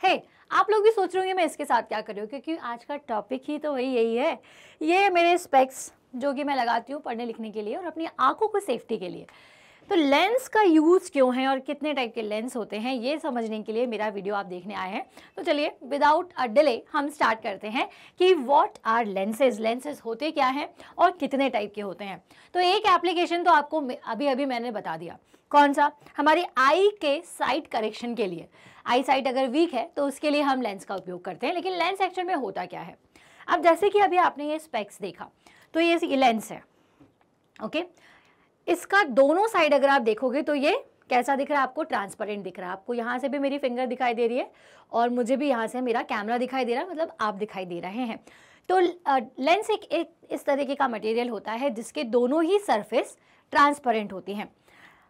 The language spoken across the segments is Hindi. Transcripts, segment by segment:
हे आप लोग भी सोच रहे होंगे मैं इसके साथ क्या कर रही हूँ, क्योंकि आज का टॉपिक ही तो वही यही है। ये मेरे स्पेक्स जो कि मैं लगाती हूँ पढ़ने लिखने के लिए और अपनी आंखों को सेफ्टी के लिए। तो लेंस का यूज़ क्यों है और कितने टाइप के लेंस होते हैं ये समझने के लिए मेरा वीडियो आप देखने आए हैं। तो चलिए विदाउट अ डिले हम स्टार्ट करते हैं कि व्हाट आर लेंसेज, लेंसेज होते क्या हैं और कितने टाइप के होते हैं। तो एक एप्लीकेशन तो आपको अभी अभी मैंने बता दिया, कौन सा, हमारी आई के साइट करेक्शन के लिए। आई साइट अगर वीक है तो उसके लिए हम लेंस का उपयोग करते हैं। लेकिन लेंस एक्चुअल में होता क्या है, अब जैसे कि अभी आपने ये स्पेक्स देखा तो ये लेंस है, ओके। इसका दोनों साइड अगर आप देखोगे तो ये कैसा दिख रहा है आपको, ट्रांसपेरेंट दिख रहा है। आपको यहाँ से भी मेरी फिंगर दिखाई दे रही है और मुझे भी यहाँ से मेरा कैमरा दिखाई दे रहा है, मतलब आप दिखाई दे रहे हैं। तो लेंस एक इस तरीके का मटेरियल होता है जिसके दोनों ही सरफेस ट्रांसपेरेंट होती हैं।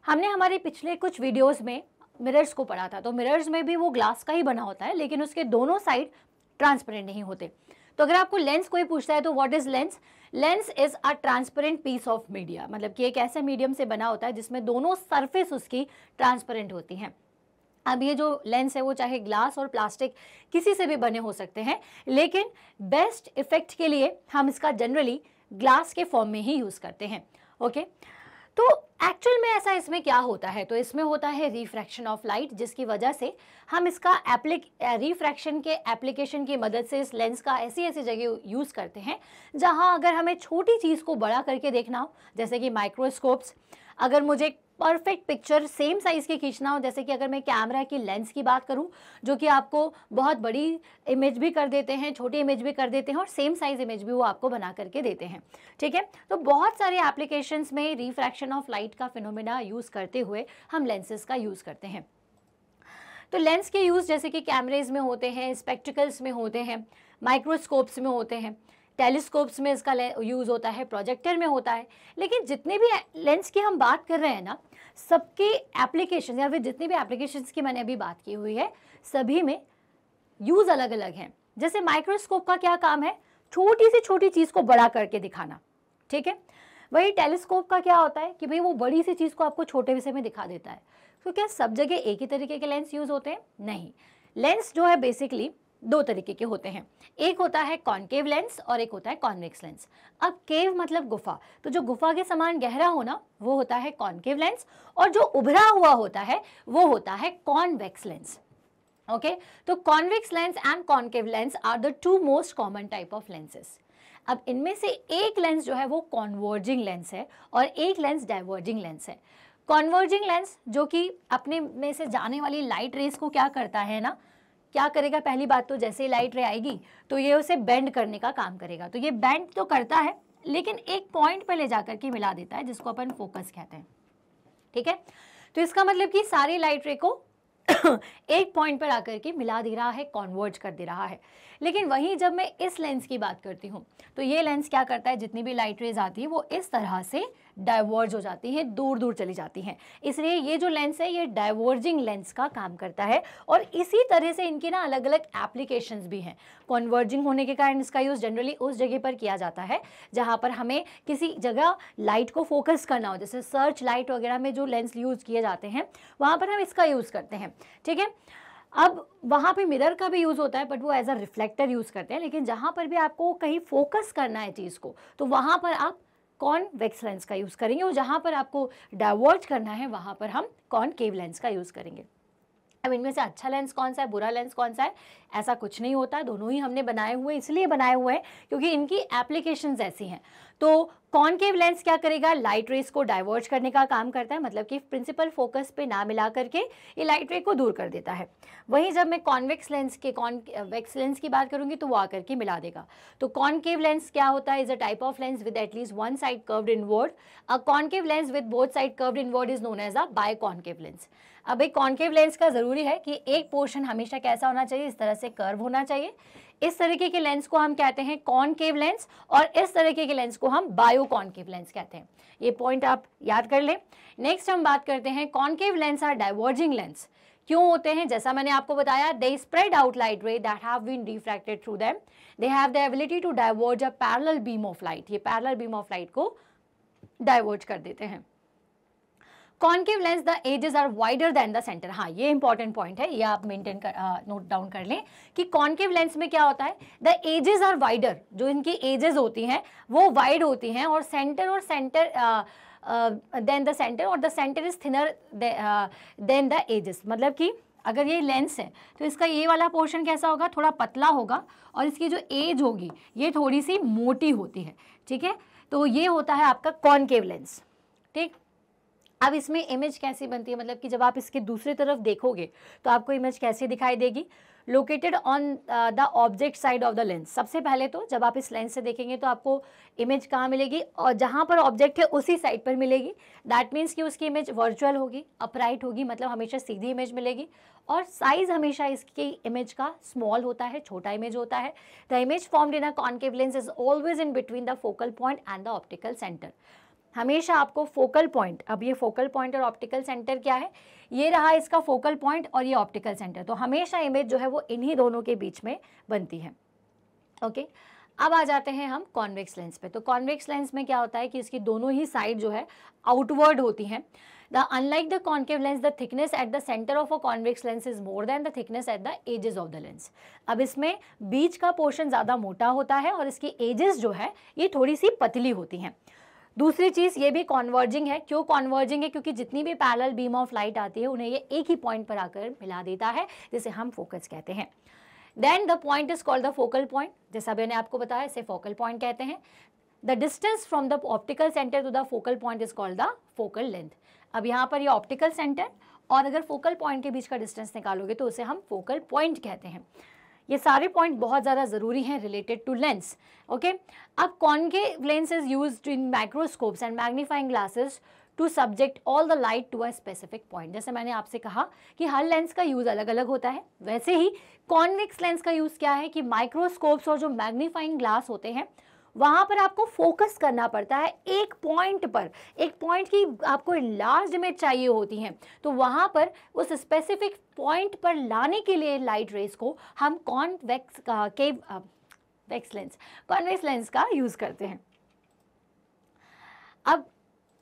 हमने हमारे पिछले कुछ वीडियोस में मिरर्स को पढ़ा था, तो मिरर्स में भी वो ग्लास का ही बना होता है लेकिन उसके दोनों साइड ट्रांसपेरेंट नहीं होते। तो अगर आपको लेंस कोई पूछता है तो what is lens, lens is a transparent piece of media, मतलब कि एक ऐसे मीडियम से बना होता है जिसमें दोनों सरफेस उसकी ट्रांसपेरेंट होती हैं। अब ये जो लेंस है वो चाहे ग्लास और प्लास्टिक किसी से भी बने हो सकते हैं, लेकिन बेस्ट इफेक्ट के लिए हम इसका जनरली ग्लास के फॉर्म में ही यूज करते हैं, ओके। तो एक्चुअल में ऐसा इसमें क्या होता है, तो इसमें होता है रिफ्रैक्शन ऑफ लाइट, जिसकी वजह से हम इसका रिफ्रैक्शन के एप्लीकेशन की मदद से इस लेंस का ऐसी ऐसी जगह यूज़ करते हैं जहां अगर हमें छोटी चीज़ को बड़ा करके देखना हो, जैसे कि माइक्रोस्कोप्स, अगर मुझे परफेक्ट पिक्चर सेम साइज़ की खींचना हो, जैसे कि अगर मैं कैमरा की लेंस की बात करूं जो कि आपको बहुत बड़ी इमेज भी कर देते हैं, छोटी इमेज भी कर देते हैं और सेम साइज़ इमेज भी वो आपको बना करके देते हैं, ठीक है। तो बहुत सारे एप्लीकेशंस में रिफ्रैक्शन ऑफ लाइट का फिनोमेना यूज़ करते हुए हम लेंसेज का यूज़ करते हैं। तो लेंस के यूज़ जैसे कि कैमरेज में होते हैं, स्पेक्टिकल्स में होते हैं, माइक्रोस्कोप्स में होते हैं, टेलीस्कोप्स में इसका यूज़ होता है, प्रोजेक्टर में होता है। लेकिन जितने भी लेंस की हम बात कर रहे हैं ना, सबके एप्लीकेशन या फिर जितनी भी एप्लीकेशंस की मैंने अभी बात की हुई है, सभी में यूज़ अलग अलग हैं। जैसे माइक्रोस्कोप का क्या काम है, छोटी से छोटी चीज़ को बड़ा करके दिखाना, ठीक है। वही टेलीस्कोप का क्या होता है कि भाई वो बड़ी सी चीज़ को आपको छोटे विषय में दिखा देता है। तो क्या सब जगह एक ही तरीके के लेंस यूज़ होते हैं? नहीं, लेंस जो है बेसिकली दो तरीके के होते हैं। एक होता है कॉनकेव लेंस और एक होता है कॉन्वेक्स लेंस। अब केव मतलब गुफा, तो जो गुफा के समान गहरा होना वो होता है कॉनकेव लेंस, और जो उभरा हुआ होता है वो होता है कॉन्वेक्स लेंस, ओके। तो convex lens and concave lens are the two most common type of lenses. अब इनमें से एक लेंस जो है वो कॉन्वर्जिंग लेंस है और एक लेंस डाइवर्जिंग लेंस है। कॉन्वर्जिंग लेंस जो कि अपने में से जाने वाली लाइट रेस को क्या करता है ना, क्या करेगा, पहली बात तो जैसे ही लाइट रे आएगी तो ये उसे बेंड करने का काम करेगा। तो ये बेंड तो करता है लेकिन एक पॉइंट पे ले जाकर के मिला देता है जिसको अपन फोकस कहते हैं, ठीक है। तो इसका मतलब कि सारी लाइट रे को एक पॉइंट पर आकर के मिला दे रहा है, कॉन्वर्ज कर दे रहा है। लेकिन वहीं जब मैं इस लेंस की बात करती हूँ तो ये लेंस क्या करता है, जितनी भी लाइट रेज आती है वो इस तरह से डाइवर्ज हो जाती है, दूर दूर चली जाती हैं। इसलिए ये जो लेंस है ये डाइवर्जिंग लेंस का काम करता है। और इसी तरह से इनकी ना अलग अलग एप्लीकेशंस भी हैं। कॉन्वर्जिंग होने के कारण इसका यूज़ जनरली उस जगह पर किया जाता है जहाँ पर हमें किसी जगह लाइट को फोकस करना हो, जैसे सर्च लाइट वगैरह में जो लेंस यूज़ किए जाते हैं वहाँ पर हम इसका यूज़ करते हैं, ठीक है। अब वहाँ पे मिरर का भी यूज़ होता है बट वो एज अ रिफ्लेक्टर यूज़ करते हैं। लेकिन जहाँ पर भी आपको कहीं फोकस करना है चीज़ को तो वहाँ पर आप कॉन्वेक्स लेंस का यूज़ करेंगे, और जहाँ पर आपको डाइवर्ज करना है वहाँ पर हम कॉनकेव लेंस का यूज़ करेंगे। अब इनमें से अच्छा लेंस कौन सा है, बुरा लेंस कौन सा है, ऐसा कुछ नहीं होता। दोनों ही हमने बनाए हुए इसलिए बनाए हुए हैं क्योंकि इनकी एप्लीकेशंस ऐसी हैं। तो कॉनकेव लेंस क्या करेगा, लाइट रेस को डाइवर्ज करने का काम करता है, मतलब कि प्रिंसिपल फोकस पे ना मिला करके ये लाइट रे को दूर कर देता है। वहीं जब मैं कॉन्वेक्स लेंस की बात करूंगी तो वो आकर के मिला देगा। तो कॉनकेव लेंस क्या होता है, is a type of lens with at least one side curved inward. A concave lens with both side curved inward is known as a biconcave lens. अब एक कॉनकेव लेंस का जरूरी है कि एक पोर्शन हमेशा कैसा होना चाहिए, इस तरह से कर्व होना चाहिए। इस तरीके के लेंस को हम कहते हैं कॉनकेव लेंस और इस तरीके के लेंस को हम बायो कॉनकेव लेंस कहते हैं। ये पॉइंट आप याद कर लें। नेक्स्ट हम बात करते हैं concave lens are diverging lens. क्यों होते हैं, जैसा मैंने आपको बताया, they spread out light ray that have been refracted through them, they have the ability to diverge a parallel beam of light. ये पैरेलल बीम ऑफ लाइट को डाइवर्ज कर देते हैं। Concave lens the edges are wider than the centre. हाँ, ये इंपॉर्टेंट पॉइंट है, ये आप मेंटेन कर नोट डाउन कर लें कि कॉन्केव लेंस में क्या होता है, द एजेस आर वाइडर, जो इनकी एजेस होती हैं वो वाइड होती हैं, और सेंटर देन द सेंटर, और the centre is thinner than the edges. मतलब कि अगर ये लेंस है तो इसका ये वाला पोर्शन कैसा होगा, थोड़ा पतला होगा, और इसकी जो एज होगी ये थोड़ी सी मोटी होती है, ठीक है। तो ये होता है आपका कॉन्केव लेंस, ठीक। अब इसमें इमेज कैसी बनती है, मतलब कि जब आप इसके दूसरी तरफ देखोगे तो आपको इमेज कैसी दिखाई देगी, located on the object side of the lens. सबसे पहले तो जब आप इस लेंस से देखेंगे तो आपको इमेज कहाँ मिलेगी, और जहाँ पर ऑब्जेक्ट है उसी साइड पर मिलेगी। दैट मीन्स कि उसकी इमेज वर्चुअल होगी, अपराइट होगी, मतलब हमेशा सीधी इमेज मिलेगी, और साइज हमेशा इसकी इमेज का स्मॉल होता है, छोटा इमेज होता है। The image formed in a concave lens is always in between the focal point and the optical centre. हमेशा आपको फोकल पॉइंट, अब ये फोकल पॉइंट और ऑप्टिकल सेंटर क्या है, ये रहा इसका फोकल पॉइंट और ये ऑप्टिकल सेंटर, तो हमेशा इमेज जो है वो इन्हीं दोनों के बीच में बनती है, ओके। अब आ जाते हैं हम कॉन्वेक्स लेंस पे। तो कॉन्वेक्स लेंस में क्या होता है कि इसकी दोनों ही साइड जो है आउटवर्ड होती हैं। Unlike the concave lens, the thickness at the center of a convex lens is more than the thickness at the edges of the lens. अब इसमें बीच का पोर्शन ज़्यादा मोटा होता है और इसकी एजेस जो है ये थोड़ी सी पतली होती हैं। दूसरी चीज़ ये भी कॉन्वर्जिंग है। क्यों कॉन्वर्जिंग है? क्योंकि जितनी भी पैरेलल बीम ऑफ लाइट आती है उन्हें ये एक ही पॉइंट पर आकर मिला देता है, जिसे हम फोकस कहते हैं। Then the point is called the focal point. जैसा मैंने आपको बताया इसे फोकल पॉइंट कहते हैं। The distance from the optical centre to the focal point is called the focal length. अब यहाँ पर ये ऑप्टिकल सेंटर और अगर फोकल पॉइंट के बीच का डिस्टेंस निकालोगे तो उसे हम फोकल पॉइंट कहते हैं। ये सारे पॉइंट बहुत ज़्यादा ज़रूरी हैं रिलेटेड टू लेंस, ओके। अब concave lens is used in microscopes and magnifying glasses to subject all the light to a specific point. जैसे मैंने आपसे कहा कि हर लेंस का यूज़ अलग अलग होता है, वैसे ही कॉन्वेक्स लेंस का यूज़ क्या है कि माइक्रोस्कोप्स और जो मैग्नीफाइंग ग्लास होते हैं वहाँ पर आपको फोकस करना पड़ता है एक पॉइंट पर। एक पॉइंट की आपको लार्ज इमेज चाहिए होती हैं, तो वहाँ पर उस स्पेसिफिक पॉइंट पर लाने के लिए लाइट रेस को हम कॉन्वेक्स लेंस का यूज़ करते हैं। अब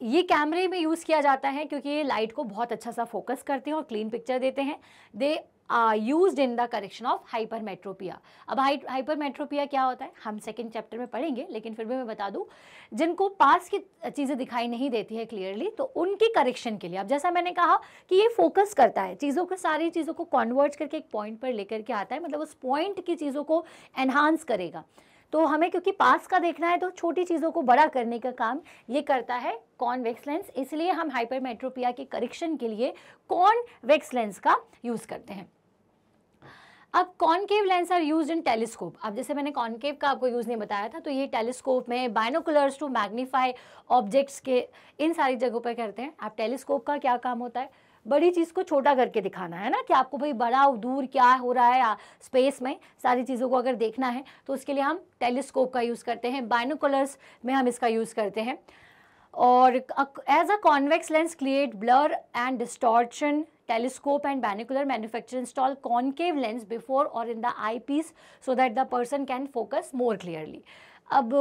ये कैमरे में यूज़ किया जाता है क्योंकि ये लाइट को बहुत अच्छा सा फोकस करते हैं और क्लीन पिक्चर देते हैं। They used in the correction of hypermetropia. अब हाइपरमेट्रोपिया क्या होता है हम सेकंड चैप्टर में पढ़ेंगे, लेकिन फिर भी मैं बता दूं, जिनको पास की चीज़ें दिखाई नहीं देती है क्लियरली, तो उनकी करेक्शन के लिए, अब जैसा मैंने कहा कि ये फोकस करता है चीज़ों को, सारी चीज़ों को कन्वर्ट करके एक पॉइंट पर लेकर के आता है, मतलब उस पॉइंट की चीज़ों को एनहांस करेगा। तो हमें क्योंकि पास का देखना है तो छोटी चीज़ों को बड़ा करने का काम ये करता है कॉन्वेक्स लेंस, इसलिए हम हाइपरमेट्रोपिया के करेक्शन के लिए कॉन्वेक्स लेंस का यूज़ करते हैं। अब concave lens are used in telescope. अब जैसे मैंने कॉन्केव का आपको यूज़ नहीं बताया था, तो ये टेलीस्कोप में बाइनोकुलर्स टू मैग्नीफाई ऑब्जेक्ट्स के इन सारी जगहों पर करते हैं। अब टेलीस्कोप का क्या काम होता है? बड़ी चीज़ को छोटा करके दिखाना है ना, कि आपको भाई बड़ा दूर क्या हो रहा है स्पेस में, सारी चीज़ों को अगर देखना है तो उसके लिए हम टेलीस्कोप का यूज़ करते हैं। बाइनोकुलर्स में हम इसका यूज़ करते हैं। और as a convex lens create blur and distortion, telescope and binocular manufacturer install concave lens before or in the eyepiece so that the person can focus more clearly। अब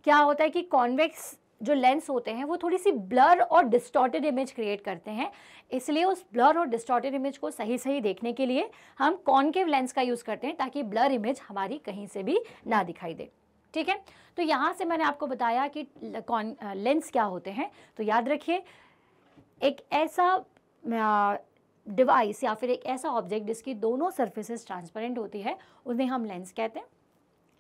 क्या होता है कि कॉन्वेक्स जो लेंस होते हैं वो थोड़ी सी ब्लर और डिस्टॉर्टेड इमेज क्रिएट करते हैं, इसलिए उस ब्लर और डिस्टॉर्टेड इमेज को सही सही देखने के लिए हम कॉन्केव लेंस का यूज़ करते हैं, ताकि ब्लर इमेज हमारी कहीं से भी ना दिखाई दे, ठीक है। तो यहाँ से मैंने आपको बताया कि लेंस क्या होते हैं। तो याद रखिए, एक ऐसा डिवाइस या फिर एक ऐसा ऑब्जेक्ट जिसकी दोनों सरफेसेस ट्रांसपेरेंट होती है उन्हें हम लेंस कहते हैं।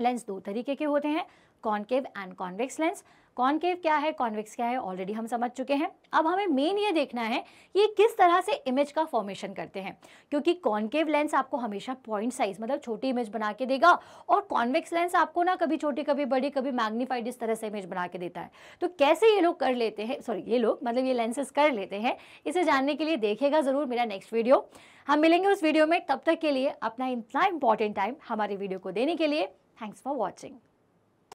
लेंस दो तरीके के होते हैं, concave and convex lens. Concave क्या है, कॉन्वेक्स क्या है, ऑलरेडी हम समझ चुके हैं। अब हमें मेन ये देखना है ये किस तरह से इमेज का फॉर्मेशन करते हैं, क्योंकि कॉन्केव लेंस आपको हमेशा पॉइंट साइज मतलब छोटी इमेज बना के देगा, और कॉन्वेक्स लेंस आपको ना कभी छोटी कभी बड़ी कभी मैग्नीफाइड इस तरह से इमेज बना के देता है। तो कैसे ये लोग कर लेते हैं, ये लोग मतलब ये लेंसेज कर लेते हैं, इसे जानने के लिए देखिएगा ज़रूर मेरा नेक्स्ट वीडियो। हम मिलेंगे उस वीडियो में, तब तक के लिए अपना इतना इंपॉर्टेंट टाइम हमारे वीडियो को देने के लिए थैंक्स फॉर वॉचिंग।